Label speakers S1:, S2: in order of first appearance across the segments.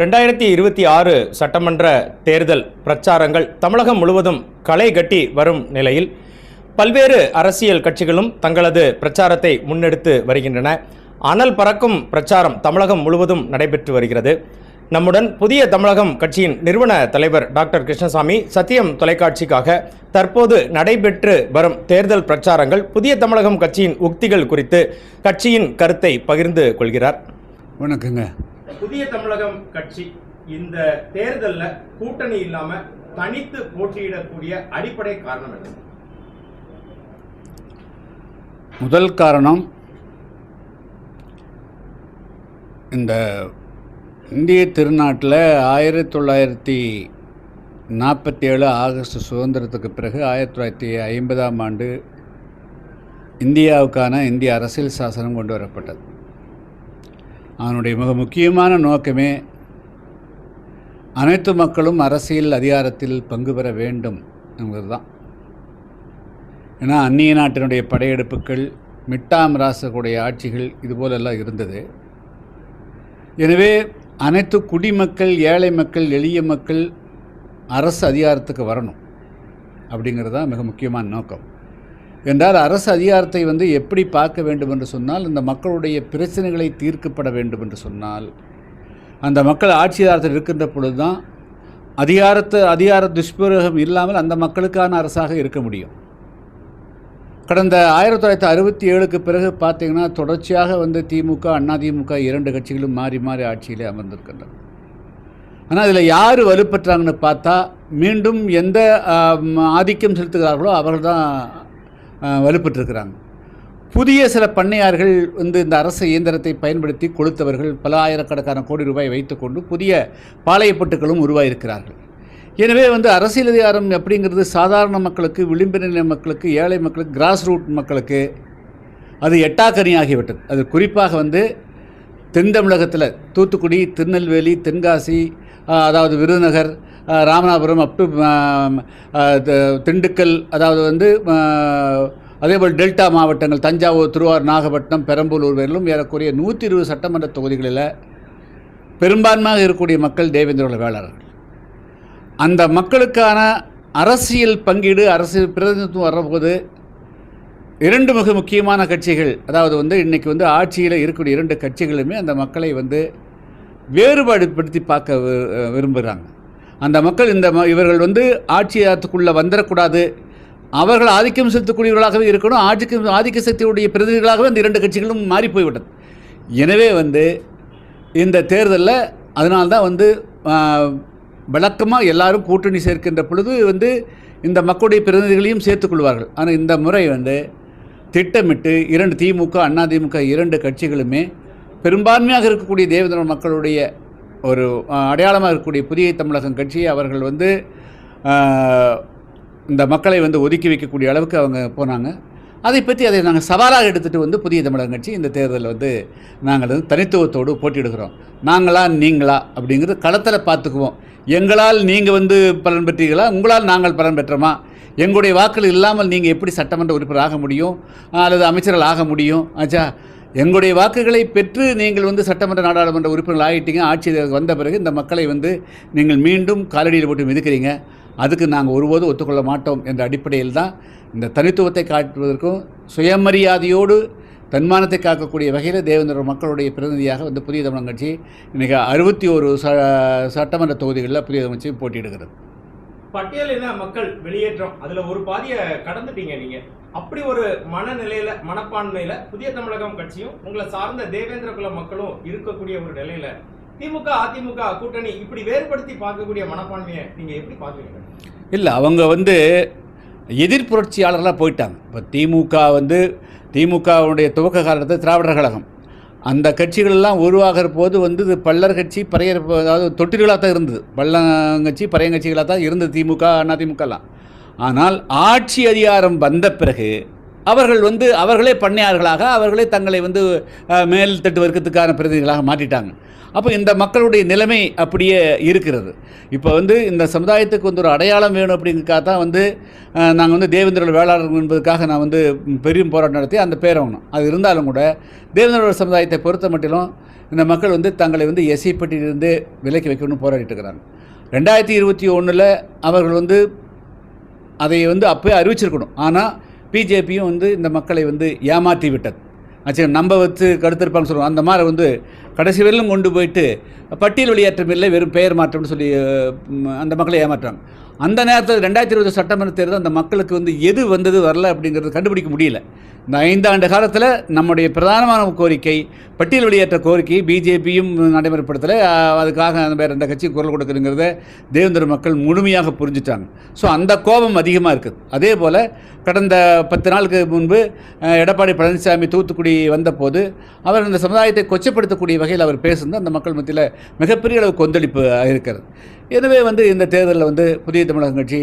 S1: 2026 சட்டமன்ற தேர்தல் பிரச்சாரங்கள் தமிழகம் முழுவதும் களை கட்டி வரும் நிலையில் பல்வேறு அரசியல் கட்சிகளும் தங்களது பிரச்சாரத்தை முன்னெடுத்து வருகின்றன. அனல் பறக்கும் பிரச்சாரம் தமிழகம் முழுவதும் நடைபெற்று வருகிறது. நம்முடன் புதிய தமிழகம் கட்சியின் நிறுவன தலைவர் டாக்டர் கிருஷ்ணசாமி சத்தியம் தொலைக்காட்சிக்காக தற்போது நடைபெற்று வரும் தேர்தல் பிரச்சாரங்கள், புதிய தமிழகம் கட்சியின் உக்திகள் குறித்து கட்சியின் கருத்தை பகிர்ந்து கொள்கிறார்.
S2: வணக்கங்க.
S1: புதிய தமிழகம் கட்சி இந்த தேர்தலில் கூட்டணி இல்லாம தனித்து போட்டியிடக்கூடிய அடிப்படை காரணம் என்ன?
S2: முதல் காரணம், இந்த இந்திய திருநாட்டில் 1947 ஆகஸ்ட் சுதந்திரத்துக்கு பிறகு 1950ஆம் ஆண்டு இந்தியாவுக்கான இந்திய அரசியல் சாசனம் கொண்டு வரப்பட்டது. அதனுடைய மிக முக்கியமான நோக்கமே அனைத்து மக்களும் அரசியல் அதிகாரத்தில் பங்கு பெற வேண்டும் என்பது தான். ஏன்னா அந்நிய நாட்டினுடைய படையெடுப்புகள், மிட்டாம் ராசக்கூடிய ஆட்சிகள் இதுபோலெல்லாம் இருந்தது. எனவே அனைத்து குடிமக்கள், ஏழை மக்கள், எளிய மக்கள் அரசு அதிகாரத்துக்கு வரணும் அப்படிங்கிறது தான் மிக முக்கியமான நோக்கம். என்றால் அரசு அதிகாரத்தை எப்படி பார்க்க வேண்டும் என்று சொன்னால், இந்த மக்களுடைய பிரச்சனைகளை தீர்க்கப்பட வேண்டும் என்று சொன்னால், அந்த மக்கள் ஆட்சி அதிகாரத்தில் இருக்கின்ற பொழுது தான் அதிகார துஷ்பிரயோகம் இல்லாமல் அந்த மக்களுக்கான அரசாக இருக்க முடியும். கடந்த 1967க்கு பிறகு பார்த்திங்கன்னா தொடர்ச்சியாக திமுக, அதிமுக இரண்டு கட்சிகளும் மாறி மாறி ஆட்சியிலே அமர்ந்திருக்கின்றன. ஆனால் இதில் யார் வலுப்பெற்றாங்கன்னு பார்த்தா, மீண்டும் எந்த ஆதிக்கம் செலுத்துகிறார்களோ அவர்கள் தான் வலுப்பெற்றிருக்கிறாங்க. புதிய சில பண்ணையார்கள் இந்த அரசு இயந்திரத்தை பயன்படுத்தி கொளுத்தவர்கள் பல ஆயிரக்கணக்கான கோடி ரூபாய் வைத்துக்கொண்டு புதிய பாளையப்பட்டுகளும் உருவாயிருக்கிறார்கள். எனவே அரசியல் அதிகாரம் அப்படிங்கிறது சாதாரண மக்களுக்கு, விளிம்பு மக்களுக்கு, ஏழை மக்களுக்கு, கிராஸ் ரூட் மக்களுக்கு அது எட்டாக்கனியாகிவிட்டது. அது குறிப்பாக தென் தமிழகத்தில் தூத்துக்குடி, திருநெல்வேலி, தென்காசி, அதாவது விருதுநகர், ராமநாதபுரம், திண்டுக்கல், அதாவது அதேபோல் டெல்டா மாவட்டங்கள் தஞ்சாவூர், திருவாரூர், நாகப்பட்டினம், பெரம்பலூர் வரையிலும் ஏறக்குறைய 120 சட்டமன்ற தொகுதிகளில் பெரும்பான்மையாக இருக்கக்கூடிய மக்கள் தேவேந்திர வேளாளர்கள். அந்த மக்களுக்கான அரசியல் பங்கீடு, அரசியல் பிரதிநிதித்துவம் வரபோது இரண்டு மிக முக்கியமான கட்சிகள், அதாவது இன்றைக்கி ஆட்சியில் இருக்கக்கூடிய இரண்டு கட்சிகளுமே அந்த மக்களை வேறுபாடுபடுத்தி பார்க்க விரும்புகிறாங்க. அந்த மக்கள் இவர்கள் ஆட்சியாத்துக்குள்ளே வந்துடக்கூடாது, அவர்கள் ஆதிக்கம் செலுத்தக்கூடியவர்களாகவே இருக்கணும், ஆதிக்க சக்தியுடைய பிரதிநிதிகளாகவே அந்த இரண்டு கட்சிகளும் மாறி போய்விட்டது. எனவே இந்த தேர்தலில் அதனால்தான் வழக்கமாக எல்லாரும் கூட்டணி சேர்க்கின்ற பொழுது இந்த மக்களுடைய பிரதிநிதிகளையும் சேர்த்துக்கொள்வார்கள். ஆனால் இந்த முறை திட்டமிட்டு இரண்டு திமுக, அதிமுக இரண்டு கட்சிகளுமே பெரும்பான்மையாக இருக்கக்கூடிய தேவேந்திர மக்களுடைய ஒரு அடையாளமாக இருக்கக்கூடிய புதிய தமிழகம் கட்சியை அவர்கள் இந்த மக்களை ஒதுக்கி வைக்கக்கூடிய அளவுக்கு அவங்க போனாங்க. அதை நாங்கள் சவாலாக எடுத்துகிட்டு புதிய தமிழகம் கட்சி இந்த தேர்தலில் நாங்கள் தனித்துவத்தோடு போட்டியிடுகிறோம். நாங்களா நீங்களா அப்படிங்கிறது களத்தில் பார்த்துக்குவோம். எங்களால் நீங்கள் பலன் பெற்றீர்களா, உங்களால் நாங்கள் பலன் பெற்றோமா, எங்களுடைய வாக்குகள் இல்லாமல் நீங்கள் எப்படி சட்டமன்ற உறுப்பினர் ஆக முடியும் அல்லது அமைச்சர்கள் ஆக முடியும்? ஆச்சா, எங்களுடைய வாக்குகளை பெற்று நீங்கள் சட்டமன்ற நாடாளுமன்ற உறுப்பினர்கள் ஆகிட்டீங்க. ஆட்சி வந்த பிறகு இந்த மக்களை நீங்கள் மீண்டும் காலடியில் போட்டு மிதிக்கிறீங்க, அதுக்கு நாங்கள் ஒருபோதும் ஒத்துக்கொள்ள மாட்டோம் என்ற அடிப்படையில் தான் இந்த தனித்துவத்தை காட்டுவதற்கும் சுயமரியாதையோடு தன்மானத்தை காக்கக்கூடிய வகையில் தேவேந்திர மக்களுடைய பிரதிநிதியாக புதிய தமிழகம் கட்சி இன்றைக்கி 61 சட்டமன்ற தொகுதிகளில் புதிய தமிழ் கட்சி போட்டியிடுகிறது.
S1: பட்டியலின மக்கள் வெளியேற்றம் அதில் ஒரு பாதியை கடந்துட்டீங்க நீங்கள். அப்படி ஒரு மனப்பான்மையில் புதிய தமிழகம் கட்சியும் உங்களை சார்ந்த தேவேந்திர குல மக்களும் இருக்கக்கூடிய ஒரு நிலையில திமுக, அதிமுக கூட்டணி இப்படி வேறுபடுத்தி பார்க்கக்கூடிய மனப்பான்மையை நீங்கள் எப்படி பார்க்குறீங்க?
S2: இல்லை, அவங்க எதிர்ப்புரட்சியாளர்களாக போயிட்டாங்க. இப்போ திமுகவுடைய துவக்க காலத்தில் திராவிடர் கழகம் அந்த கட்சிகளெல்லாம் உருவாகிற போது இது பல்லர் கட்சி, பறையர், அதாவது தொட்டில்களாக தான் இருந்தது. பள்ளங்கட்சி, பறையங்கட்சிகளாக தான் இருந்தது திமுக, அதிமுகலாம். ஆனால் ஆட்சி அதிகாரம் வந்த பிறகு அவர்கள் அவர்களே பண்ணையார்களாக, அவர்களே தங்களை மேல் தட்டு வர்க்கத்துக்கான பிரதிநிதிகளாக மாற்றிட்டாங்க. அப்போ இந்த மக்களுடைய நிலைமை அப்படியே இருக்கிறது. இப்போ இந்த சமுதாயத்துக்கு ஒரு அடையாளம் வேணும் அப்படிங்கிறதுக்காக தான் நாங்கள் தேவேந்திர வேளாளர்கள் என்பதுக்காக நான் பெரிய போராட்டம் நடத்தி அந்த பேரை வாங்கணும். அது இருந்தாலும் கூட தேவேந்திர சமுதாயத்தை பொறுத்த மட்டிலும் இந்த மக்கள் வந்து தங்களை வந்து எஸ்சி பட்டியலிருந்து விலக்கி வைக்கணும்னு போராடிட்டு இருக்கிறாங்க. 2021 அவர்கள் வந்து அதை வந்து அப்போயே அறிவிச்சிருக்கணும். ஆனால் பிஜேபியும் வந்து இந்த மக்களை வந்து ஏமாற்றி விட்டது. ஆச்சு, நம்ம வச்சு கடுத்திருப்பாங்கன்னு சொல்லுவோம். அந்த மாதிரி வந்து கடைசி வரையிலும் கொண்டு போயிட்டு பட்டியல் வெளியேற்றம் இல்லை, வெறும் பெயர் மாற்றம்னு சொல்லி அந்த மக்களை ஏமாற்றுறாங்க. அந்த நேரத்தில் 2020 சட்டமன்ற தேர்தல் அந்த மக்களுக்கு வந்து எது வந்தது வரல அப்படிங்கிறது கண்டுபிடிக்க முடியல. இந்த 5 ஆண்டு காலத்தில் நம்முடைய பிரதானமான கோரிக்கை பட்டியல் வெளியேற்ற கோரிக்கை பிஜேபியும் நடைமுறைப்படுத்தலை. அதுக்காக வேறு எந்த கட்சியும் குரல் கொடுக்குறங்கிறத தேவேந்திர மக்கள் முழுமையாக புரிஞ்சுட்டாங்க. ஸோ அந்த கோபம் அதிகமாக இருக்குது. அதே போல் கடந்த 10 நாளுக்கு முன்பு எடப்பாடி பழனிசாமி தூத்துக்குடி வந்தபோது அவர் இந்த சமுதாயத்தை கொச்சப்படுத்தக்கூடிய வகையில் அவர் பேசுனது அந்த மக்கள் மத்தியில் மிகப்பெரிய அளவு கொந்தளிப்பு இருக்கிறது. எனவே வந்து இந்த தேர்தலில் வந்து புதிய தமிழகம் கட்சி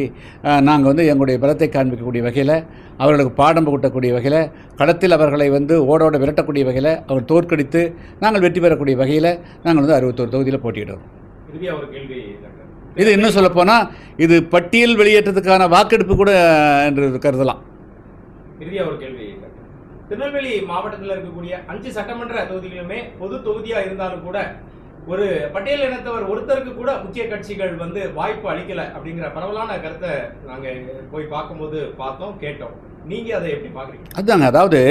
S2: நாங்கள் வந்து எங்களுடைய பலத்தை காண்பிக்கக்கூடிய வகையில், அவர்களுக்கு பாடம் புகட்டக்கூடிய வகையில், களத்தில் அவர்களை வந்து ஓடோட விரட்டக்கூடிய வகையில், அவர் தோற்கடித்து நாங்கள் வெற்றி பெறக்கூடிய வகையில் நாங்கள் வந்து 61 தொகுதியில் போட்டியிடுறோம். இது இன்னும் சொல்லப்போனால் இது பட்டியல் வெளியேற்றத்துக்கான வாக்கெடுப்பு கூட என்று கருதலாம்.
S1: இறுதியாக ஒரு கேள்வி. திருநெல்வேலி மாவட்டத்தில் இருக்கக்கூடிய 5 சட்டமன்ற தொகுதிகளுமே பொது தொகுதியாக இருந்தாலும் கூட ஒரு பட்டியல் இனத்தவர் ஒருத்தருக்கு கூட முக்கிய கட்சிகள் வந்து வாய்ப்பு அளிக்கல அப்படிங்கிற பரவலான கருத்தை நாங்கள் போய் பார்க்கும்போது பார்த்தோம், கேட்டோம். நீங்கள் அதை எப்படி பார்க்குறீங்க?
S2: அதுதாங்க, அதாவது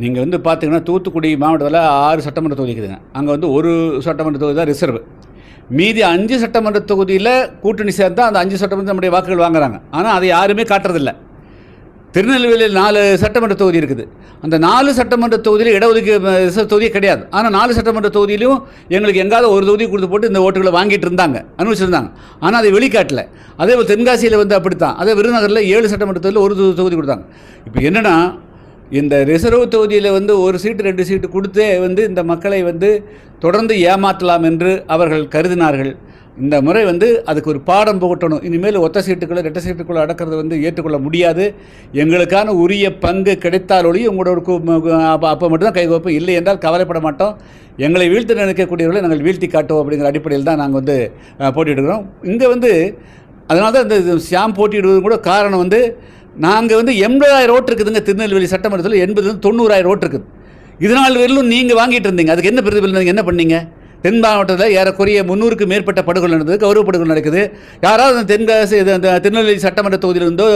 S2: நீங்கள் வந்து பார்த்தீங்கன்னா தூத்துக்குடி மாவட்டத்தில் 6 சட்டமன்ற தொகுதி இருக்குதுங்க. அங்கே வந்து ஒரு சட்டமன்ற தொகுதி தான் ரிசர்வ். மீதி 5 சட்டமன்ற தொகுதியில் கூட்டணி சேர்ந்தால் அந்த 5 சட்டமன்ற நம்முடைய வாக்குகள் வாங்குறாங்க. ஆனால் அதை யாருமே காட்டுறதில்லை. திருநெல்வேலியில் 4 சட்டமன்ற தொகுதி இருக்குது. அந்த 4 சட்டமன்ற தொகுதியில் இடஒதுக்கீடு ரிசர்வ் தொகுதியே கிடையாது. ஆனால் 4 சட்டமன்ற தொகுதியிலும் எங்களுக்கு எங்காவது ஒரு தொகுதி கொடுத்து போட்டு இந்த ஓட்டுகளை வாங்கிட்டு இருந்தாங்க, அனுபவிச்சிருந்தாங்க. ஆனால் அதை வெளிக்காட்டல. அதே போல் தென்காசியில் வந்து அப்படித்தான். அதே விருதுநகரில் 7 சட்டமன்ற தொகுதியில் ஒரு தொகுதி கொடுத்தாங்க. இப்போ என்னென்னா இந்த ரிசர்வ் தொகுதியில் வந்து ஒரு சீட்டு 2 சீட்டு கொடுத்தே வந்து இந்த மக்களை வந்து தொடர்ந்து ஏமாற்றலாம் என்று அவர்கள் கருதினார்கள். இந்த முறை வந்து அதுக்கு ஒரு பாடம் புகட்டணும். இனிமேல் ஒத்த சீட்டுக்குள்ளே 2 சீட்டுக்குள்ளே அடக்கிறது வந்து ஏற்றுக்கொள்ள முடியாது. எங்களுக்கான உரிய பங்கு கிடைத்தாலொழியும் உங்களோட அப்போ மட்டும்தான் கைகோப்பு, இல்லை என்றால் கவலைப்பட மாட்டோம். எங்களை வீழ்த்து நினைக்கக்கூடியவர்களை நாங்கள் வீழ்த்தி காட்டுவோம் அப்படிங்கிற அடிப்படையில் தான் நாங்கள் வந்து போட்டியிடுகிறோம். இங்கே வந்து அதனால தான் இந்த ஷியாம் போட்டியிடுவது கூட காரணம் வந்து நாங்கள் வந்து 80,000 ஓட்டு இருக்குதுங்க திருநெல்வேலி சட்டமன்றத்தில். 80,000 ஓட்டு இருக்குது. இதனால் வரையிலும் நீங்கள் வாங்கிட்டு இருந்தீங்க. அதுக்கு என்ன பிரதிபலன், நீங்கள் என்ன பண்ணீங்க? தென் மாவட்டத்தில் ஏறக்குறைய 300க்கு மேற்பட்ட படுகொலை நடந்தது, கௌரவ படுகொலை நடக்குது. யாராவது தென்காசி திருநெல்வேலி சட்டமன்ற தொகுதியிலிருந்தோ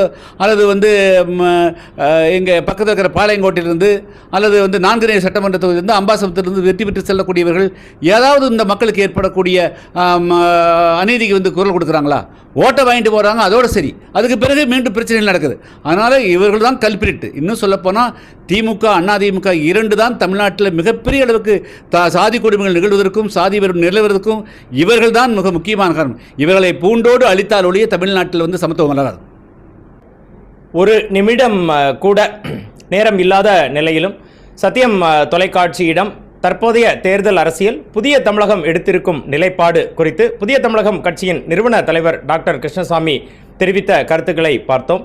S2: அல்லது வந்து எங்கள் பக்கத்தில் இருக்கிற பாளையங்கோட்டையிலிருந்து அல்லது வந்து நான்குநேரி சட்டமன்ற தொகுதியிலிருந்து அம்பாசமத்திலிருந்து வெற்றி பெற்று செல்லக்கூடியவர்கள் ஏதாவது இந்த மக்களுக்கு ஏற்படக்கூடிய அநீதிக்கு வந்து குரல் கொடுக்குறாங்களா? ஓட்டை வாங்கிட்டு போகிறாங்க, அதோடு சரி. அதுக்கு பிறகு மீண்டும் பிரச்சனைகள் நடக்குது. அதனால் இவர்கள் தான் கல்பிரிட்டு. இன்னும் சொல்லப்போனால் திமுக அதிமுக 2 தான் தமிழ்நாட்டில் மிகப்பெரிய அளவுக்கு சாதி கொடுமைகள் நிகழ்வதற்கும் சாதி வெறும் நிலவுவதற்கும் இவர்கள் தான் மிக முக்கியமான காரணம். இவர்களை பூண்டோடு அழித்தால் ஒழிய தமிழ்நாட்டில் வந்து சமத்துவம் வளராது.
S1: ஒரு நிமிடம் கூட நேரம் இல்லாத நிலையிலும் சத்தியம் தொலைக்காட்சியிடம் தற்போதைய தேர்தல் அரசியல், புதிய தமிழகம் எடுத்திருக்கும் நிலைப்பாடு குறித்து புதிய தமிழகம் கட்சியின் நிறுவன தலைவர் டாக்டர் கிருஷ்ணசாமி தெரிவித்த கருத்துக்களை பார்த்தோம்.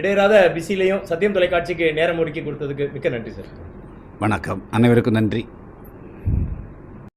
S1: இடையராத பிஸிலையும் சத்தியம் தொலைக்காட்சிக்கு நேரம் ஒதுக்கி கொடுத்ததுக்கு மிக்க நன்றி சார்.
S2: வணக்கம், அனைவருக்கும் நன்றி.